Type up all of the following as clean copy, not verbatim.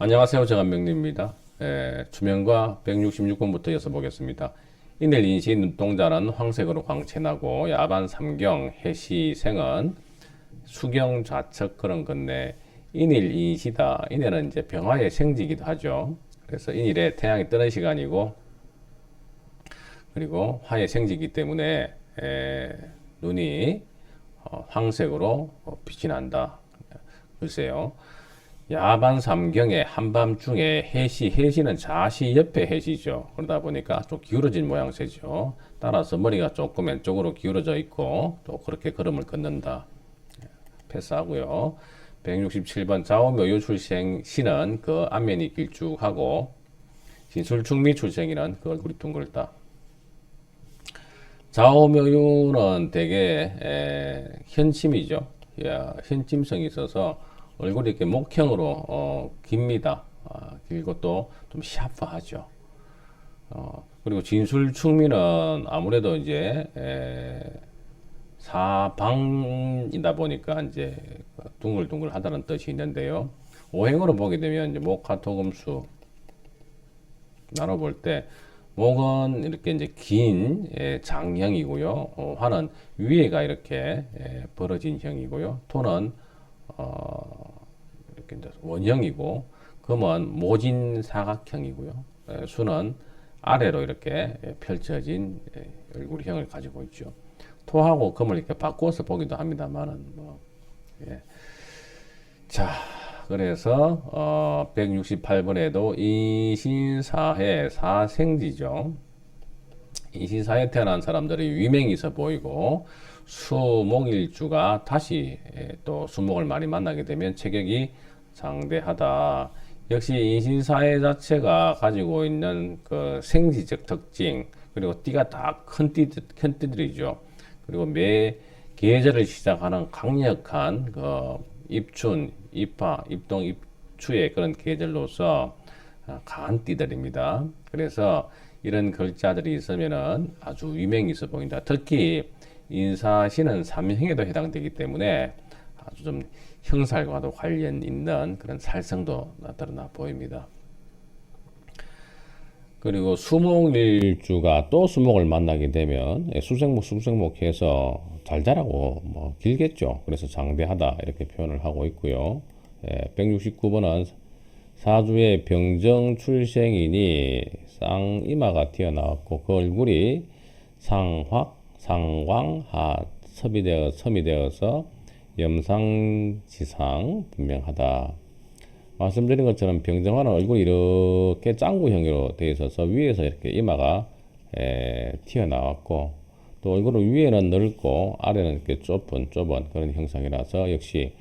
안녕하세요. 정한명리입니다. 주명과 166번부터 이어서 보겠습니다. 인일 인시 눈동자는 황색으로 광채나고 야반 삼경 해시생은 수경 좌측 그런 건데 인일 인시다. 인일은 이제 병화의 생지기도 하죠. 그래서 인일에 태양이 뜨는 시간이고 그리고 화의 생지기 때문에 눈이 황색으로 빛이 난다. 글쎄요. 야반 삼경에 한밤중에 해시는 좌시 옆에 해시죠. 그러다 보니까 좀 기울어진 모양새죠. 따라서 머리가 조금 왼쪽으로 기울어져 있고 또 그렇게 걸음을 걷는다. 패스하고요. 167번 좌우묘유 출생 시는 그 앞면이 길쭉하고 진술충미 출생이는 그 얼굴이 둥글다. 좌우묘유는 되게 현침이죠. 현침성이 있어서 얼굴이 이렇게 목형으로 깁니다. 길고 또 좀 샤프하죠. 그리고 진술충미는 아무래도 이제 사방이다 보니까 이제 둥글둥글하다는 뜻이 있는데요. 오행으로 보게 되면 이제 목화토금수 나눠볼 때 목은 이렇게 이제 긴 장형이고요. 화는 위에가 이렇게 벌어진 형이고요. 토는 이렇게 이제 원형이고 금은 모진 사각형이고요. 수는 아래로 이렇게 펼쳐진 얼굴형을 가지고 있죠. 토하고 금을 이렇게 바꿔서 보기도 합니다만은 예. 자, 그래서 168번에도 인신사해 사생지죠. 인신사에 태어난 사람들이 위맹이 있어 보이고 수목일주가 다시 또 수목을 많이 만나게 되면 체격이 장대하다. 역시 인신사회 자체가 가지고 있는 그 생지적 특징 그리고 띠가 다 큰 띠들이죠. 그리고 매 계절을 시작하는 강력한 그 입춘, 입하, 입동, 입추의 그런 계절로서 강한 띠들입니다. 그래서 이런 글자들이 있으면은 아주 위맹이 있어 보인다. 특히 인사시는 삼형에도 해당되기 때문에 아주 좀 형살과도 관련 있는 그런 살성도 나타나 보입니다. 그리고 수목일주가 또 수목을 만나게 되면 수생목 해서 잘 자라고 뭐 길겠죠. 그래서 장대하다 이렇게 표현을 하고 있고요. 169번은 사주의 병정 출생이니 쌍이마가 튀어나왔고 그 얼굴이 상확, 상광하 섭이 되어서 염상지상 분명하다. 말씀드린 것처럼 병정화는 얼굴이 이렇게 짱구형으로 되어 있어서 위에서 이렇게 이마가 튀어나왔고 또 얼굴은 위에는 넓고 아래는 이렇게 좁은 그런 형상이라서 역시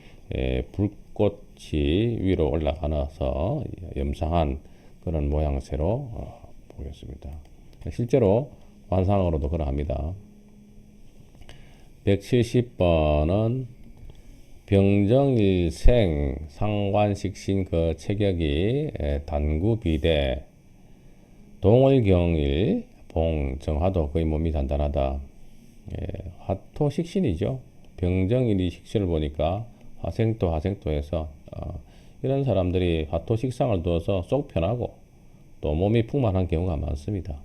불꽃이 위로 올라가서 염상한 그런 모양새로 보였습니다. 실제로 관상으로도 그러합니다. 170번은 병정일생 상관식신 그 체격이 단구비대 동월경일 봉정화도 거의 몸이 단단하다. 화토식신이죠. 병정일이 식신을 보니까 화생토해서 이런 사람들이 화토식상을 두어서 속 편하고 또 몸이 풍만한 경우가 많습니다.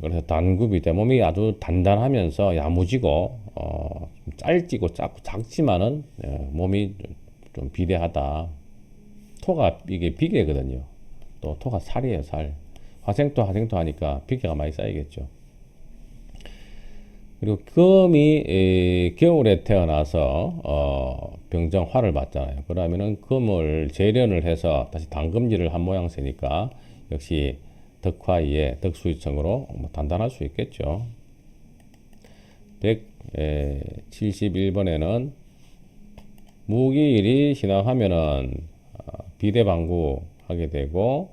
그래서 단구비대 몸이 아주 단단하면서 야무지고 짤지고 작지만은 몸이 좀 비대하다. 토가 이게 비계거든요. 또 토가 살이에요, 살. 화생토 하니까 비계가 많이 쌓이겠죠. 그리고 금이 겨울에 태어나서 병정화를 받잖아요. 그러면은 금을 재련을 해서 다시 당금질을 한 모양새니까 역시 덕화이에 덕수이청으로 단단할 수 있겠죠. 171번에는 무기일이 신앙하면은 비대방구 하게 되고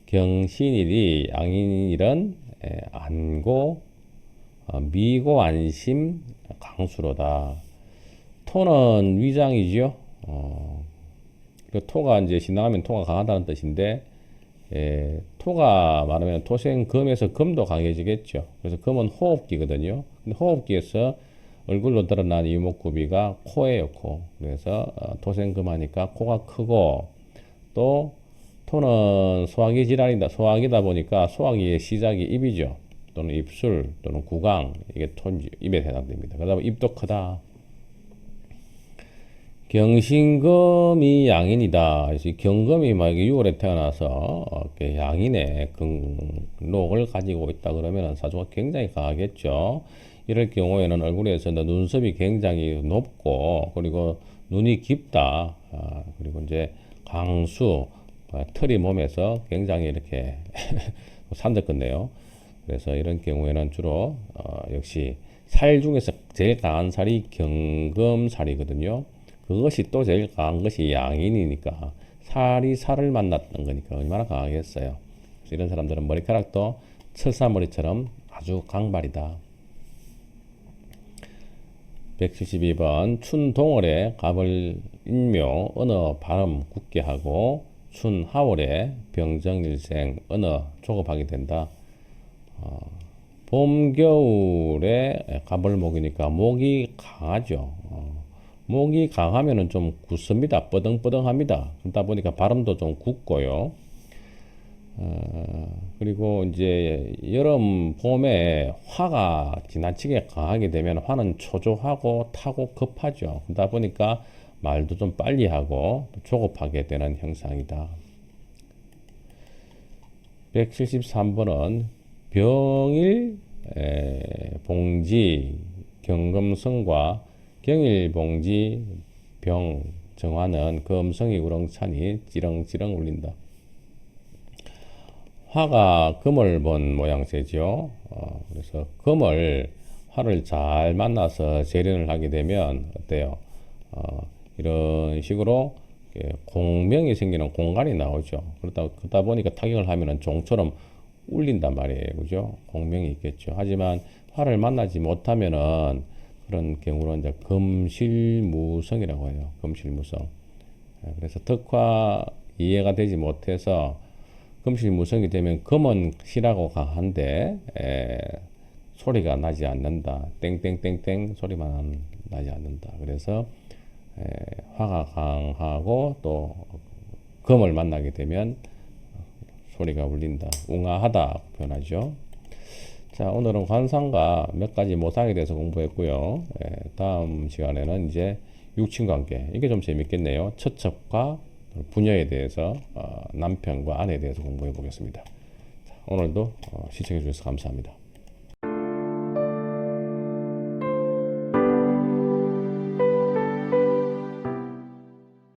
경신일이 양인일은 안고 미고 안심 강수로다. 토는 위장이죠. 그 토가 이제 신앙하면 토가 강하다는 뜻인데 토가 말하면 토생금에서 금도 강해지겠죠. 그래서 금은 호흡기거든요. 근데 호흡기에서 얼굴로 드러난 이목구비가 코예요, 코. 그래서 토생금 하니까 코가 크고 또 토는 소화기 질환이다. 소화기다 보니까 소화기의 시작이 입이죠. 또는 입술 또는 구강 이게 토 입에 해당됩니다. 그러다 보면 입도 크다. 경신금이 양인이다. 경금이 만약에 6월에 태어나서 양인의 근록을 가지고 있다 그러면 사주가 굉장히 강하겠죠. 이럴 경우에는 얼굴에서 눈썹이 굉장히 높고 그리고 눈이 깊다. 그리고 이제 강수 털이 몸에서 굉장히 이렇게 산뜻 같네요. 그래서 이런 경우에는 주로 역시 살 중에서 제일 강한 살이 경금살이거든요. 그것이 또 제일 강한 것이 양인이니까 살이 살을 만났던 거니까 얼마나 강하겠어요. 그래서 이런 사람들은 머리카락도 철사머리처럼 아주 강발이다. 172번 춘동월에 갑을 인묘 언어 발음 굳게 하고 춘하월에 병정일생 언어 조급하게 된다. 봄 겨울에 갑을 목이니까 목이 강하죠. 목이 강하면은 좀 굳습니다. 뻐덩뻐덩합니다. 그러다 보니까 발음도 좀 굳고요. 그리고 이제 여름 봄에 화가 지나치게 강하게 되면 화는 초조하고 타고 급하죠. 그러다 보니까 말도 좀 빨리 하고 조급하게 되는 형상이다. 173번은 병일 봉지 경금성과 경일봉지 병 정화는 금성이 우렁차니 찌렁찌렁 울린다. 화가 금을 본 모양새죠. 그래서 금을 화를 잘 만나서 재련을 하게 되면 어때요? 이런 식으로 공명이 생기는 공간이 나오죠. 그러다 보니까 타격을 하면은 종처럼 울린단 말이에요. 그죠? 공명이 있겠죠. 하지만 화를 만나지 못하면은 그런 경우는 이제 금실무성이라고 해요. 금실무성. 그래서 덕화 이해가 되지 못해서 금실무성이 되면 금은 실하고 강한데 소리가 나지 않는다. 땡땡땡땡 소리만 나지 않는다. 그래서 화가 강하고 또 금을 만나게 되면 소리가 울린다. 웅아하다 표현하죠. 자, 오늘은 관상과 몇 가지 모상에 대해서 공부했고요. 다음 시간에는 이제 육친관계 이게 좀 재밌겠네요. 처첩과 부녀에 대해서 남편과 아내에 대해서 공부해 보겠습니다. 자, 오늘도 시청해 주셔서 감사합니다.